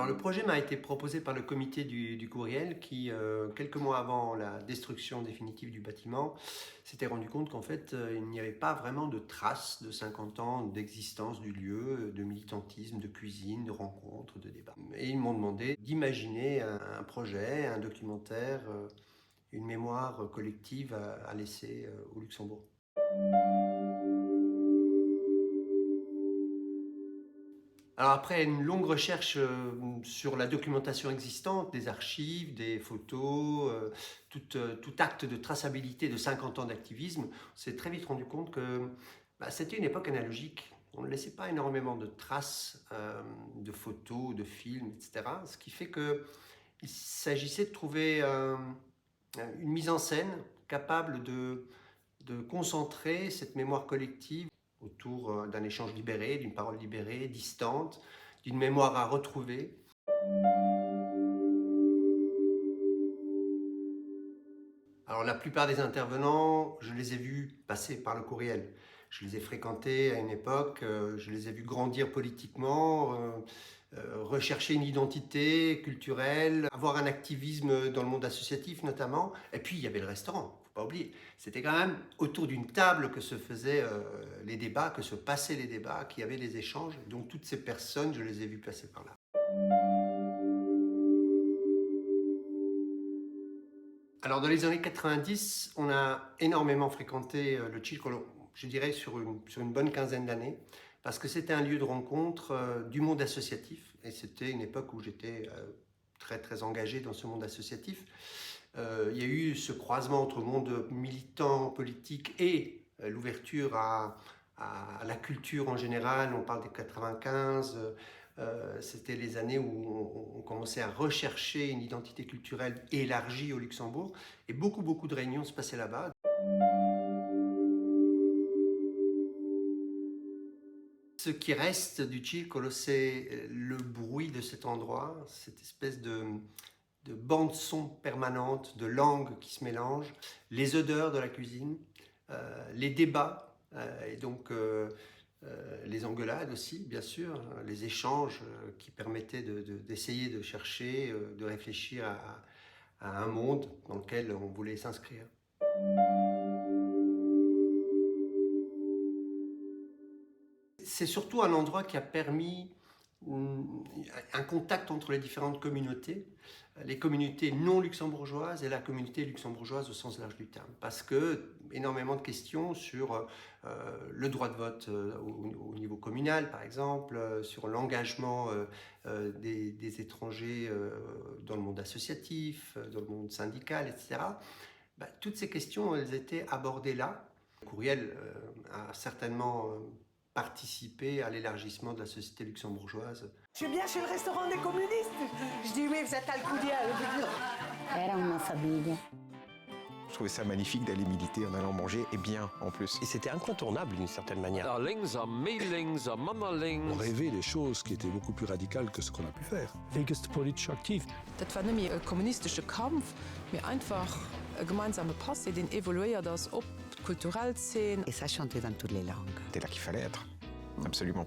Alors, le projet m'a été proposé par le comité du courriel qui, quelques mois avant la destruction définitive du bâtiment, s'était rendu compte qu'en fait, il n'y avait pas vraiment de traces de 50 ans d'existence du lieu, de militantisme, de cuisine, de rencontres, de débats. Et ils m'ont demandé d'imaginer un projet, un documentaire, une mémoire collective à laisser au Luxembourg. Alors après une longue recherche sur la documentation existante, des archives, des photos, tout acte de traçabilité de 50 ans d'activisme, on s'est très vite rendu compte que c'était une époque analogique. On ne laissait pas énormément de traces de photos, de films, etc. Ce qui fait qu'il s'agissait de trouver une mise en scène capable de concentrer cette mémoire collective autour d'un échange libéré, d'une parole libérée, distante, d'une mémoire à retrouver. Alors la plupart des intervenants, je les ai vus passer par le courriel. Je les ai fréquentés à une époque, je les ai vus grandir politiquement, rechercher une identité culturelle, avoir un activisme dans le monde associatif notamment. Et puis il y avait le restaurant, faut pas oublier. C'était quand même autour d'une table que se faisaient les débats, que se passaient les débats, qu'il y avait des échanges. Donc toutes ces personnes, je les ai vues passer par là. Alors dans les années 90, on a énormément fréquenté le Circolo, je dirais sur une bonne quinzaine d'années, parce que c'était un lieu de rencontre du monde associatif, et c'était une époque où j'étais très engagé dans ce monde associatif. Il y a eu ce croisement entre le monde militant, politique et l'ouverture à la culture en général. On parle des 95, c'était les années où on commençait à rechercher une identité culturelle élargie au Luxembourg, et beaucoup de réunions se passaient là-bas. Ce qui reste du Circolo, c'est le bruit de cet endroit, cette espèce de bande-son permanente, de langues qui se mélangent, les odeurs de la cuisine, les débats, et donc les engueulades aussi, bien sûr, les échanges qui permettaient d'essayer de chercher, de réfléchir à un monde dans lequel on voulait s'inscrire. C'est surtout un endroit qui a permis un contact entre les différentes communautés, les communautés non luxembourgeoises et la communauté luxembourgeoise au sens large du terme. Parce que énormément de questions sur le droit de vote au niveau communal, par exemple, sur l'engagement des étrangers dans le monde associatif, dans le monde syndical, etc. Toutes ces questions, elles étaient abordées là. Le courriel a certainement participer à l'élargissement de la société luxembourgeoise. Je suis bien chez le restaurant des communistes. Je dis oui, vous êtes Alcudia. Era una famille. Je trouvais ça magnifique d'aller militer en allant manger, et bien en plus. Et c'était incontournable d'une certaine manière. On rêvait des choses qui étaient beaucoup plus radicales que ce qu'on a pu faire. Weges politisch aktiv. Das war nämlich ein kommunistischer Kampf, mir einfach ein gemeinsamer Pass, den évoluiert das op kulturelle Szene. Et ça chantait dans toutes les langues. C'était là qu'il fallait être, absolument.